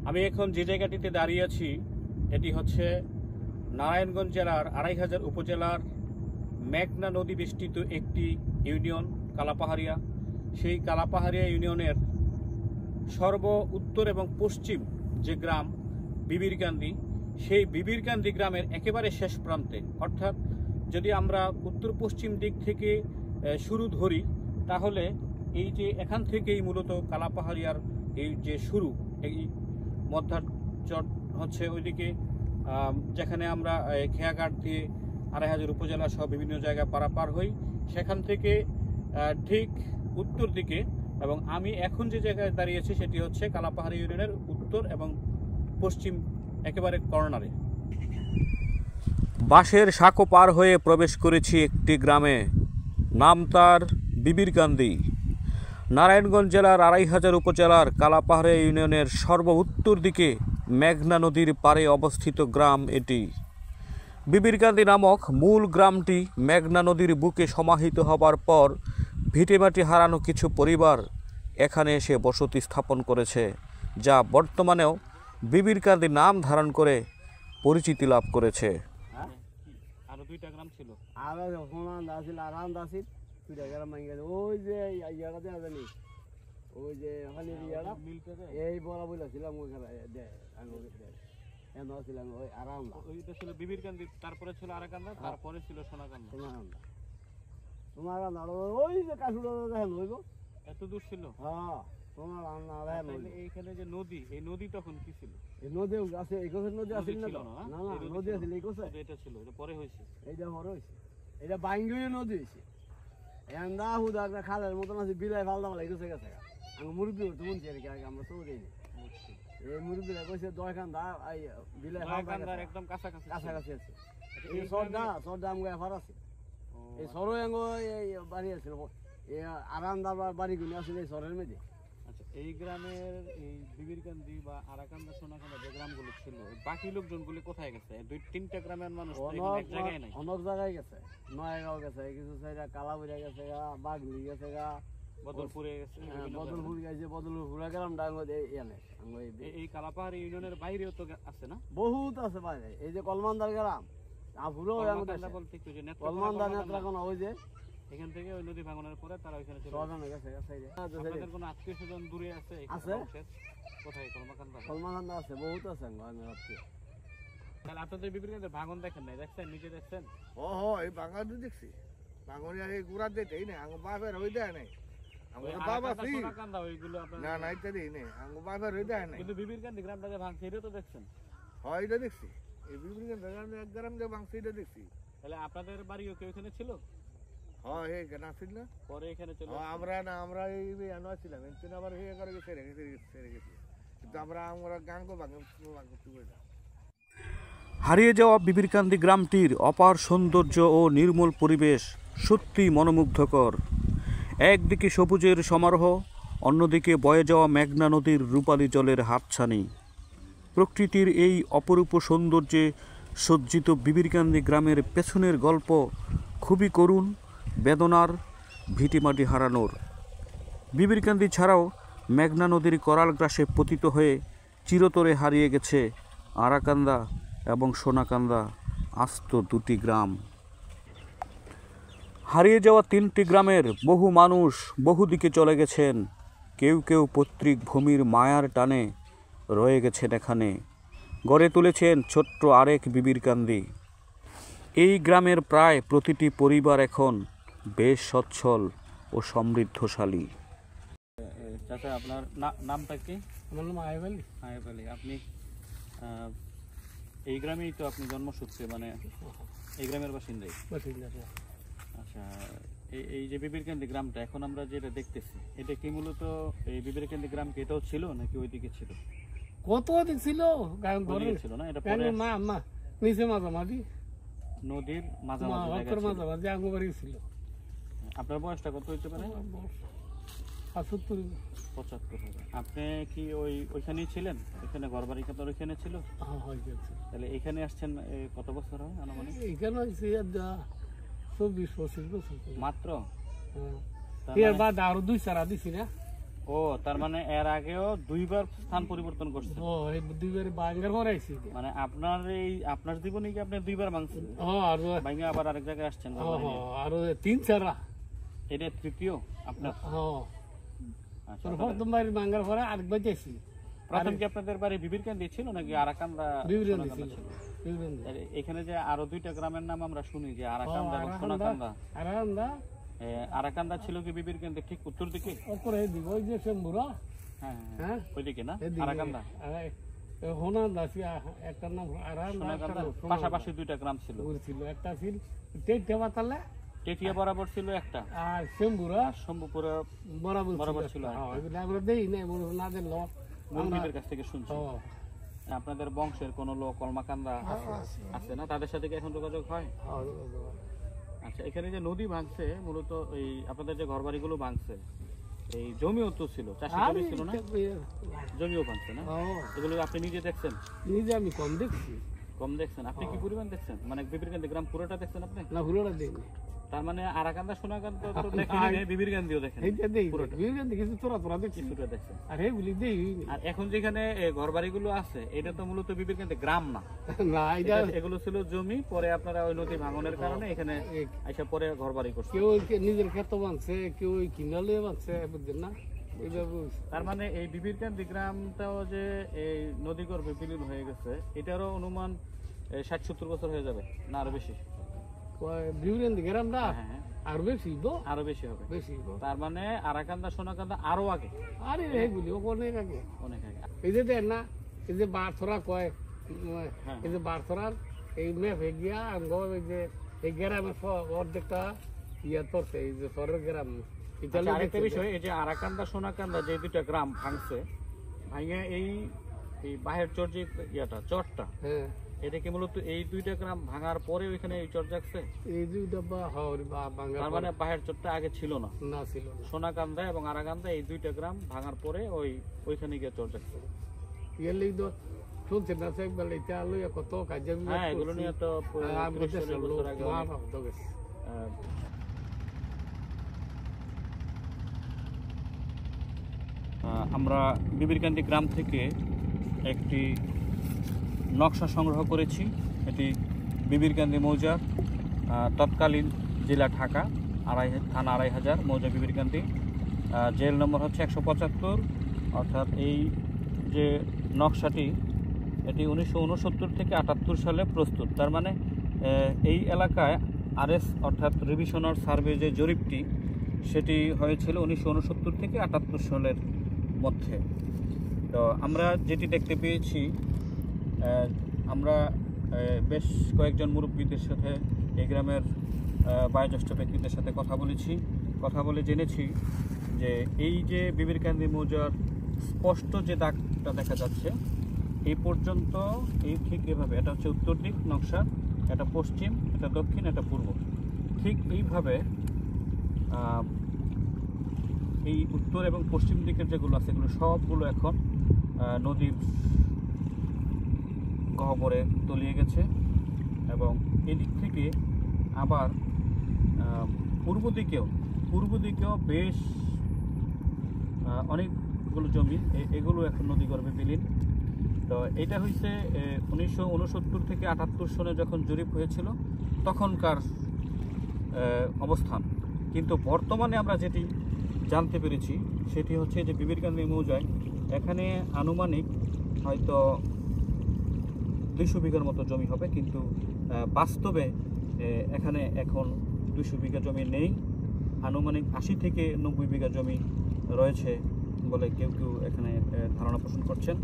আমি এখন যে জায়গাটিতে দাঁড়িয়ে আছি এটি হচ্ছে নারায়ণগঞ্জ জেলার ২৫০০ উপজেলার মেঘনা নদী বেষ্টিত একটি ইউনিয়ন কালাপাহাড়িয়া। সেই কালাপাহাড়িয়া ইউনিয়নের সর্ব উত্তর এবং পশ্চিম যে গ্রাম বিবিরকান্দি, সেই বিবিরকান্দি গ্রামের একেবারে শেষ প্রান্তে, অর্থাৎ যদি আমরা উত্তর পশ্চিম দিক থেকে শুরু ধরি তাহলে এই যে এখান থেকেই মূলত কালাপাহাড়িয়ার এই যে শুরু, এই মধ্যাচর হচ্ছে ওইদিকে, যেখানে আমরা খেয়াঘাট দিয়ে ২৫০০ উপজেলা সহ বিভিন্ন জায়গা পারাপার হই, সেখান থেকে ঠিক উত্তর দিকে। এবং আমি এখন যে জায়গায় দাঁড়িয়েছি সেটি হচ্ছে কালাপাহাড়ি ইউনিয়নের উত্তর এবং পশ্চিম একেবারে কর্নারে। বাঁশের সাঁকো পার হয়ে প্রবেশ করেছি একটি গ্রামে, নাম তার বিবিরকান্দি। নারায়ণগঞ্জ জেলার ২৫০০ উপজেলার কালাপাহাড়িয়া ইউনিয়নের সর্ব উত্তর দিকে মেঘনা নদীর পাড়ে অবস্থিত গ্রাম এটি। বিবিরকান্দি নামক মূল গ্রামটি মেঘনা নদীর বুকে সমাহিত হবার পর ভিটেমাটি হারানো কিছু পরিবার এখানে এসে বসতি স্থাপন করেছে, যা বর্তমানেও বিবিরকান্দি নাম ধারণ করে পরিচিতি লাভ করেছে। আরো দুইটা গ্রাম ছিল, আরো হোনান্দা ছিল, আরান্দা ছিল, দুইটা গ্রাম মাইঙ্গা। ওই যে ইয়াটা দেয়া জানি, ওই যে হালির ইয়াটা এই বড় বলেছিলাম ওইখানে দে আঙ্গুর দে এন ছিলাম ওই আরান্দা। ওইটা ছিল বিবিরকান্দি, তারপরে ছিল আরাকান্দা, তারপরে ছিল সোনাকান্দা। সোনাকান্দা সোনাকান্দা ওই যে কাশুড়া দেখেন হইব, এত দূর ছিল। হ্যাঁ সোনাকান্দা দেখেন। এইখানে যে নদী, এই নদী তখন কি ছিল? এই নদী আছে, এই কোসের নদী আছে না? না না, নদী আছে এই কোসে। এটা ছিল, এটা পরে হইছে। এইটা পরে হইছে, এটা বাইঙ্গুই নদী হইছে। এন্দা হুদা একটা খালের মতন আছে, বিলাই ফালদা মালা এগুছে গেছে। আমি মুরব্বী তো শুনছি আর কি, আমরা তো দেইনি। এই মুরব্বীরা কইছে দয়কান্দা এই বিলাই ফালদার একদম কাছাকাছি কাছাকাছি আছে। এই সরদা আমগো এফার আছে। এই সরো এঙ্গো এই বাড়ি আছে, এই আরান্দার বাড়ি গুলো আছে এই সরের মধ্যে। আচ্ছা, এই গ্রামের এই বিবিরকান্দি বা আরাকান্দা সোনাকান্দা যে গ্রামগুলো ছিল, বাকি লোকজনগুলি কোথায় গেছে? দুই তিনটা গ্রামের মানুষ এক জায়গায় নাই, অনেক জায়গায় গেছে। নয়গাঁও গেছে, কিছু সাইডা কালাবুড়া গেছে গা, বাগলি গেছে গা, বদলপুরে গেছে, বদলপুর গেছে, বদলপুরা গেলাম ডাঙ্গো এনে। এই কালাপাহাড়ি ইউনিয়নের বাইরেও তো আছে না? বহুত আছে বাইরে, এই যে কলমান্দার গ্রাম আপুরো বলতে কি যে কলমান্দার নেত্রাকোনা, ওই যে এখান থেকে ওই নদী ভাঙনের পরে তারা ওইখানে চলে গেছে। আপনাদের কোনো আত্মীয় স্বজন দূরে আছে? আছে। কোথায়? কলমাকান্দা? কলমাকান্দা আছে, বহুত আছে। তাহলে আপনাদের বিবিরকান্দি ভাঙন দেখেন নাই? দেখছেন? নিজে দেখছেন? ও এই ভাঙন দেখছি, ভাঙন এই গুড়া দেই না, আঙ্গ বাপের হই দেয় নাই। আঙ্গ বাবা ফি সোনাকান্দা ওইগুলো আপনারা না না ইত্যাদি নেই, আঙ্গ বাপের হই দেয় নাই। কিন্তু বিবিরকান্দি গ্রামটা যে ভাঙছে এটা তো দেখছেন? হয় এটা দেখছি, এই বিবিরকান্দি এক গ্রাম যে ভাঙছে এটা দেখছি। তাহলে আপনাদের বাড়িও কেউ এখানে ছিল? হয় এই কেন আসছিল না, পরে এখানে চলে আমরা এই আনো ছিলাম, এনতিন আবার হয়ে করে ছেড়ে গেছি। কিন্তু আমরা গাঙ্গ ভাঙে না। হারিয়ে যাওয়া বিবিরকান্দি গ্রামটির অপার সৌন্দর্য ও নির্মল পরিবেশ সত্যি মনোমুগ্ধকর। একদিকে সবুজের সমারোহ, অন্যদিকে বয়ে যাওয়া মেঘনা নদীর রূপালী জলের হাতছানি। প্রকৃতির এই অপরূপ সৌন্দর্যে সজ্জিত বিবিরকান্দি গ্রামের পেছনের গল্প খুবই করুণ, বেদনার, ভিটেমাটি হারানোর। বিবিরকান্দি ছাড়াও মেঘনা নদীর করাল গ্রাসে পতিত হয়ে চিরতরে হারিয়ে গেছে আরাকান্দা এবং সোনাকান্দা, আস্ত দুটি গ্রাম। হারিয়ে যাওয়া তিনটি গ্রামের বহু মানুষ বহুদিকে চলে গেছেন। কেউ কেউ পৈতৃক ভূমির মায়ার টানে রয়ে গেছেন এখানে, গড়ে তুলেছেন ছোট্ট আরেক বিবিরকান্দি। এই গ্রামের প্রায় প্রতিটি পরিবার এখন বেশ সচ্ছল ও সমৃদ্ধশালী। চাচা, আপনার নামটা কি? আমার নাম আয়েব আলী। আয়েব আলী। আপনি এই গ্রামেই তো আপনি জন্মসূত্রে, মানে এই গ্রামের বাসিন্দাই? আচ্ছা, এই যে বিবিরকান্দি গ্রামটা এখন আমরা যেটা দেখতেছি, এটা কি মূলত এই বিবিরকান্দি গ্রাম কি এটাও ছিল নাকি ওইদিকে ছিল? কত দিক ছিল ছিল না, এটা পরে না নিচে মাঝামাঝি নদীর মাঝামাঝি আঙ্গবাড়ি ছিল। আপনার বয়সটা কত হইতে পারে? 75। আপনি কি ওইখানেই ছিলেন? ওইখানে ঘর বাড়ি কত ওইখানে ছিল? তাহলে এখানে আসছেন কত বছর হয় আনুমানিক? এখানে 24-25 বছর মাত্র? এর বাদ আরো 2-4 দিছি না। ও তার মানে এর আগেও দুইবার স্থান পরিবর্তন করছে। ও এই দুইবার বাঙ্গার পরে আইছি মানে আপনার জীবনে কি আপনি দুইবার ভাঙছেন? আর ভাঙে আবার আরেক জায়গায় আসছেন? আর 3-4 এটা তৃতীয় আপনার? আচ্ছা, প্রথম বাড়ি বাঙ্গার পরে আরেকবার যাইছি। প্রথম কি আপনাদের বাড়ি বিবিরকান্দি ছিল নাকি আরাকান্দা? বিবিরকান্দি সোনাকান্দা ছিল। আর এখানে যে আরো দুইটা গ্রামের নাম আমরা শুনি যে আরাকান্দা এবং সোনাকান্দা। আরান্দা আরাকান্দা ছিল কি বিবিরকান্দি ঠিক উত্তর দিকে? ওপরে দিব ওই যে সেম্বুরা। হ্যাঁ হ্যাঁ ওইদিকে না এদিকে। আরাকান্দা? হোনান্দা একটা নাম আরান্দা, একটা সোনাকান্দা নাম পাশাপাশি দুইটা গ্রাম ছিল। ছিল। একটা ছিল টেটবাতালে টেটিয়া বরাবর ছিল একটা, আর সেম্বুরা আর শম্ভুপুরে বরাবর বরাবর ছিল একটা। একটা। এগুলো আমরা দেই না, না দিল মুরব্বীদের কাছ থেকে শুনছি। আপনাদের বংশের কোন লোক কলমাকান্দা আছে না? তাদের সাথে কি এখন যোগাযোগ হয়? আচ্ছা, এখানে যে নদী ভাঙছে মূলত এই আপনাদের যে ঘরবাড়িগুলো ভাঙছে, এই জমিও তো ছিল, চাষের জমি ছিল না? জমিও ভাঙছে না? এগুলো আপনি নিজে দেখছেন? নিজে আমি কম দেখছি। কম দেখছেন? আপনি কি পরিমাণ দেখছেন? মানে বিবিরকান্দি গ্রাম পুরোটা দেখছেন আপনি? না পুরোটা দেখিনি। তার মানে আরাকান্দা সোনাকান্দা তো দেখেন, বিবিরকান্দিও দেখেন? এইটা দেই বিবিরকান্দি কিছু তোরা দেখছি কিছুটা দেখছেন। আর এইগুলি দেই আর এখন যেখানে ঘরবাড়িগুলো আছে এটা তো মূলত বিবিরকান্দি গ্রাম না, না। এটা এগুলো ছিল জমি, পরে আপনারা ওই নদী ভাঙনের কারণে এখানে আইসা পরে ঘরবাড়ি করছে। কেউ নিজের ক্ষেত বানছে, কেউ কিনালে বানছে, বুঝছেন না? এইভাবে তার মানে এই বিবিরকান্দি গ্রামটাও যে এই নদী গর্ভে বিলীন হয়ে গেছে এটারও অনুমান 60-70 বছর হয়ে যাবে না আরো বেশি? বিবিরকান্দি গ্রামটা হ্যাঁ হ্যাঁ, আর বেশি গো, আরো বেশি হবে। বেশি গো। তার মানে আরাকান্দা সোনাকান্দা আরো আগে, আরে এইগুলি অনেক আগে। অনেক আগে। এই যে দেন না, এই যে বারথরা কয়, হ্যাঁ। এই যে বারথরার এই মেপে গিয়া এই যে এই গ্রামের অর্ধেকটা ইয়া করছে, এই যে শহরের গ্রাম। আচ্ছা, আরেকটা বিষয়, এই যে আরাকান্দা সোনাকান্দা যে দুইটা গ্রাম ভাঙছে, ভাঙে এই বাহের চর যে ইয়াটা চরটা, হ্যাঁ, এটা কি মূলত এই দুইটা গ্রাম ভাঙার পরে ওইখানে এই চর জাগছে? এই দুইটা বা হরি বা বাঙ্গা তার মানে বাহের চরটা আগে ছিল না? না ছিল না। সোনাকান্দা এবং আরাকান্দা এই দুইটা গ্রাম ভাঙার পরে ওইখানে গিয়ে চর জাগছে। ইয়ালি তো শুনছে না সে বলে এটা লইয়া কত কাজ। হ্যাঁ, এগুলো নিয়ে তো 30-40 বছর আগে আমরা বিবিরকান্দি গ্রাম থেকে একটি নকশা সংগ্রহ করেছি। এটি বিবিরকান্দি মৌজা, তৎকালীন জেলা ঢাকা, থানা 2500, মৌজা বিবিরকান্দি, জেল নম্বর হচ্ছে 175। অর্থাৎ এই যে নকশাটি এটি 1969 থেকে 78 সালে প্রস্তুত। তার মানে এই এলাকায় আরএস অর্থাৎ রিভিশনাল সার্ভে যে জরিপটি সেটি হয়েছিল 1969 থেকে 78 সালের মধ্যে। তো আমরা যেটি দেখতে পেয়েছি, আমরা বেশ কয়েকজন মুরব্বীদের সাথে এই গ্রামের বয়োজ্যেষ্ঠ ব্যক্তিদের সাথে কথা বলে জেনেছি যে এই যে বিবিরকান্দি মৌজার স্পষ্ট যে দাগটা দেখা যাচ্ছে এই পর্যন্ত, এই ঠিক এভাবে, এটা হচ্ছে উত্তর দিক নকশা, এটা পশ্চিম, এটা দক্ষিণ, এটা পূর্ব, ঠিক এইভাবে এই উত্তর এবং পশ্চিম দিকের যেগুলো আছে এগুলো সবগুলো এখন নদীর গহ্বরে তলিয়ে গেছে। এবং এদিক থেকে আবার পূর্ব দিকেও বেশ অনেকগুলো জমি, এগুলো এখন নদী গর্ভে বিলীন। তো এটা হয়েছে 1969 থেকে 78 সনে যখন জরিপ হয়েছিল তখনকার অবস্থান। কিন্তু বর্তমানে আমরা যেটি জানতে পেরেছি সেটি হচ্ছে যে বিবিরকান্দি মৌজায় এখানে আনুমানিক হয়তো 200 বিঘার মতো জমি হবে, কিন্তু বাস্তবে এখানে এখন 200 বিঘা জমি নেই। আনুমানিক 80 থেকে 90 বিঘা জমি রয়েছে বলে কেউ এখানে ধারণা পোষণ করছেন।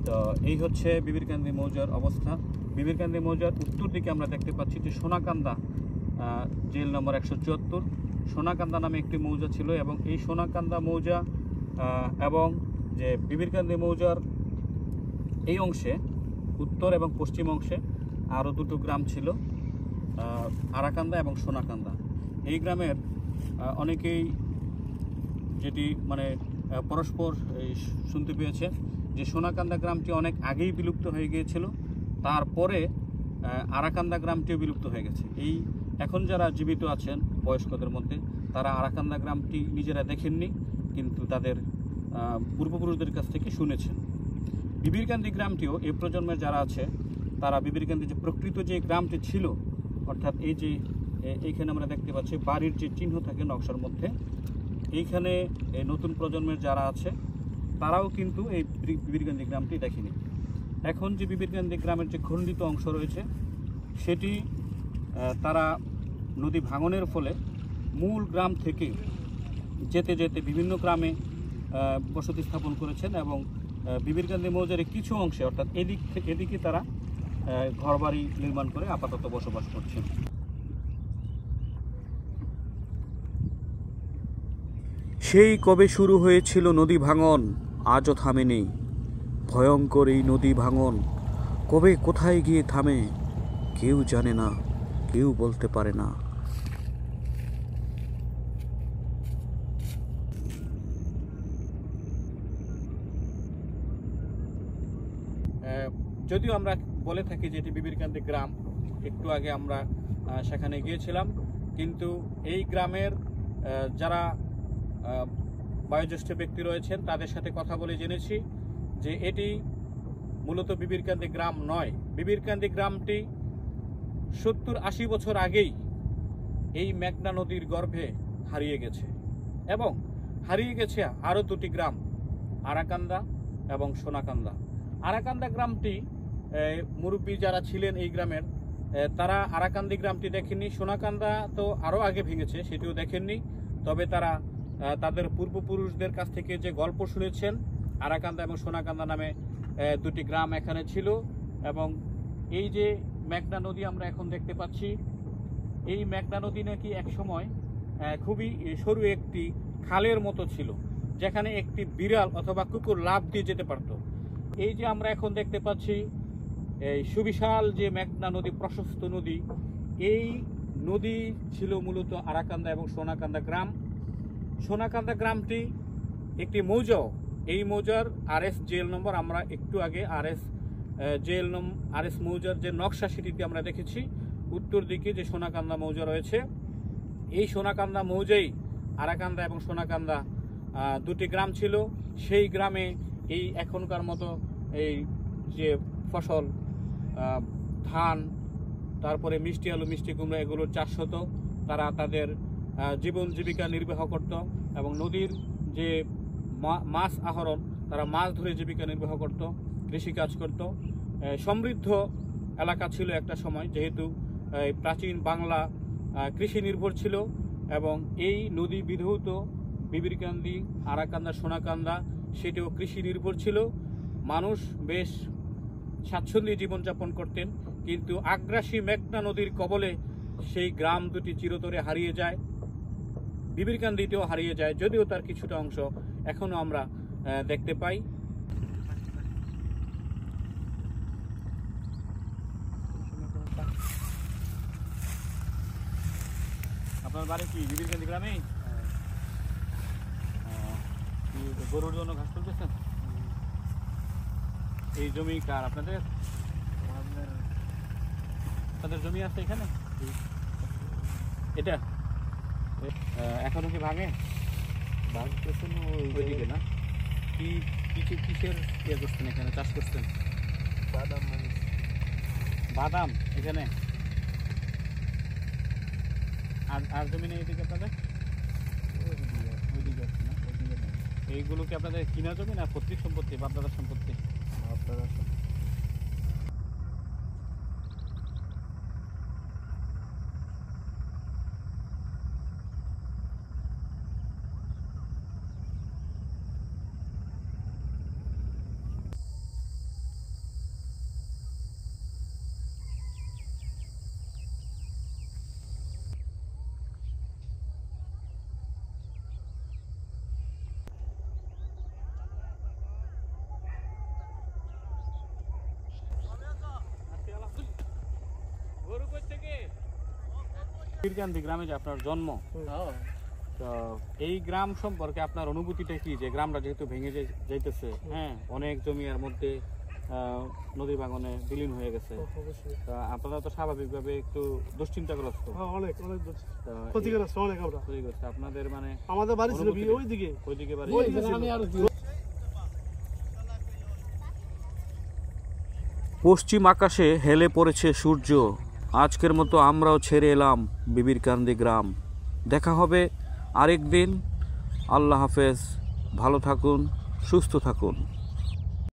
তো এই হচ্ছে বিবিরকান্দি মৌজার অবস্থা। বিবিরকান্দি মৌজার উত্তর দিকে আমরা দেখতে পাচ্ছি যে সোনাকান্দা, জেল নম্বর 174, সোনাকান্দা নামে একটি মৌজা ছিল। এবং এই সোনাকান্দা মৌজা এবং যে বিবিরকান্দি মৌজার এই অংশে, উত্তর এবং পশ্চিম অংশে আরও দুটো গ্রাম ছিল, আরাকান্দা এবং সোনাকান্দা। এই গ্রামের অনেকেই যেটি মানে পরস্পর শুনতে পেয়েছে যে সোনাকান্দা গ্রামটি অনেক আগেই বিলুপ্ত হয়ে গিয়েছিল, তারপরে আরাকান্দা গ্রামটিও বিলুপ্ত হয়ে গেছে। এই এখন যারা জীবিত আছেন বয়স্কদের মধ্যে, তারা আরাকান্দা গ্রামটি নিজেরা দেখেননি, কিন্তু তাদের পূর্বপুরুষদের কাছ থেকে শুনেছেন। বিবিরকান্দি গ্রামটিও এই প্রজন্মের যারা আছে তারা বিবিরকান্দি যে প্রকৃত যে গ্রামটি ছিল, অর্থাৎ এই যে এইখানে আমরা দেখতে পাচ্ছি বাড়ির যে চিহ্ন থাকে নকশার মধ্যে, এইখানে নতুন প্রজন্মের যারা আছে তারাও কিন্তু এই বিবিরকান্দি গ্রামটি দেখেনি। এখন যে বিবিরকান্দি গ্রামের যে খণ্ডিত অংশ রয়েছে সেটি তারা নদী ভাঙনের ফলে মূল গ্রাম থেকে যেতে যেতে বিভিন্ন গ্রামে বসতি স্থাপন করেছেন এবং বিবিরকান্দি মৌজার কিছু অংশে অর্থাৎ এদিকে তারা ঘরবাড়ি নির্মাণ করে আপাতত বসবাস করছেন। সেই কবে শুরু হয়েছিল নদী ভাঙন, আজও থামেনি। ভয়ঙ্কর এই নদী ভাঙন কবে কোথায় গিয়ে থামে কেউ জানে না, কেউ বলতে পারে না। যদিও আমরা বলে থাকি যে এটি বিবিরকান্দি গ্রাম, একটু আগে আমরা সেখানে গিয়েছিলাম, কিন্তু এই গ্রামের যারা বয়োজ্যেষ্ঠ ব্যক্তি রয়েছেন তাদের সাথে কথা বলে জেনেছি যে এটি মূলত বিবিরকান্দি গ্রাম নয়। বিবিরকান্দি গ্রামটি 70-80 বছর আগেই এই মেঘনা নদীর গর্ভে হারিয়ে গেছে এবং হারিয়ে গেছে আরও দুটি গ্রাম, আরাকান্দা এবং সোনাকান্দা। আরাকান্দা গ্রামটি মুরব্বী যারা ছিলেন এই গ্রামের তারা আরাকান্দি গ্রামটি দেখেননি। সোনাকান্দা তো আরও আগে ভেঙেছে, সেটিও দেখেননি। তবে তারা তাদের পূর্বপুরুষদের কাছ থেকে যে গল্প শুনেছেন, আরাকান্দা এবং সোনাকান্দা নামে দুটি গ্রাম এখানে ছিল। এবং এই যে মেঘনা নদী আমরা এখন দেখতে পাচ্ছি, এই মেঘনা নদী নাকি একসময় খুবই সরু একটি খালের মতো ছিল, যেখানে একটি বিড়াল অথবা কুকুর লাফ দিয়ে যেতে পারত। এই যে আমরা এখন দেখতে পাচ্ছি এই সুবিশাল যে মেঘনা নদী, প্রশস্ত নদী, এই নদী ছিল মূলত আরাকান্দা এবং সোনাকান্দা গ্রাম। সোনাকান্দা গ্রামটি একটি মৌজাও, এই মৌজার RS জেল নম্বর আমরা একটু আগে RS মৌজার যে নকশা সেটিতে আমরা দেখেছি উত্তর দিকে যে সোনাকান্দা মৌজা রয়েছে, এই সোনাকান্দা মৌজাই আরাকান্দা এবং সোনাকান্দা দুটি গ্রাম ছিল। সেই গ্রামে এই এখনকার মতো এই যে ফসল, ধান, তারপরে মিষ্টি আলু, মিষ্টি কুমড়া এগুলোর চাষ হতো। তারা তাদের জীবন জীবিকা নির্বাহ করত এবং নদীর যে মাছ আহরণ, তারা মাছ ধরে জীবিকা নির্বাহ করত, কৃষিকাজ করত। সমৃদ্ধ এলাকা ছিল একটা সময়, যেহেতু প্রাচীন বাংলা কৃষি নির্ভর ছিল এবং এই নদী বিধৌত বিবিরকান্দি, আরাকান্দা, সোনাকান্দা সেটিও কৃষি নির্ভর ছিল। মানুষ বেশ স্বাচ্ছন্দ্যে জীবনযাপন করতেন, কিন্তু আগ্রাসী মেঘনা নদীর কবলে সেই গ্রাম দুটি চিরতরে হারিয়ে যায়, বিবিরকান্দিতেও হারিয়ে যায়, যদিও তার কিছুটা অংশ এখনো আমরা দেখতে পাই। আপনার বাড়ি কি বিবিরকান্দি গ্রামে? গরুর জন্য ঘাস তুলতেছেন? এই জমি কার আপনাদের? আপনাদের জমি আছে এখানে? এটা এখনো কি ভাঙে? ভাঙতেছেন ওইদিকে না? কি কিসের ইয়ে করছেন এখানে, চাষ করছেন? বাদাম। বাদাম এখানে? আর জমি নেই এদিকে আপনাদের? ওইদিকে আছে না? এইগুলো কি আপনাদের কিনা জমি না পৈতৃক সম্পত্তি, বাপদাদার সম্পত্তি? বিবিরকান্দি গ্রামে যে আপনার জন্ম, তো এই গ্রাম সম্পর্কে আপনার অনুভূতিটা কি, যে গ্রামটা যেহেতু ভেঙে যাইতেছে, হ্যাঁ, অনেক জমি এর মধ্যে নদী ভাঙনে বিলীন হয়ে গেছে, আপনারা তো স্বাভাবিকভাবে একটু দুশ্চিন্তাগ্রস্ত? অনেক ক্ষতিগ্রস্ত, অনেক আমরা আপনাদের মানে আমাদের বাড়ি ছিল ওইদিকে বাড়ি। পশ্চিম আকাশে হেলে পড়েছে সূর্য। আজকের মতো আমরাও ছেড়ে এলাম বিবিরকান্দি গ্রাম। দেখা হবে আরেক দিন। আল্লাহ হাফেজ। ভালো থাকুন, সুস্থ থাকুন।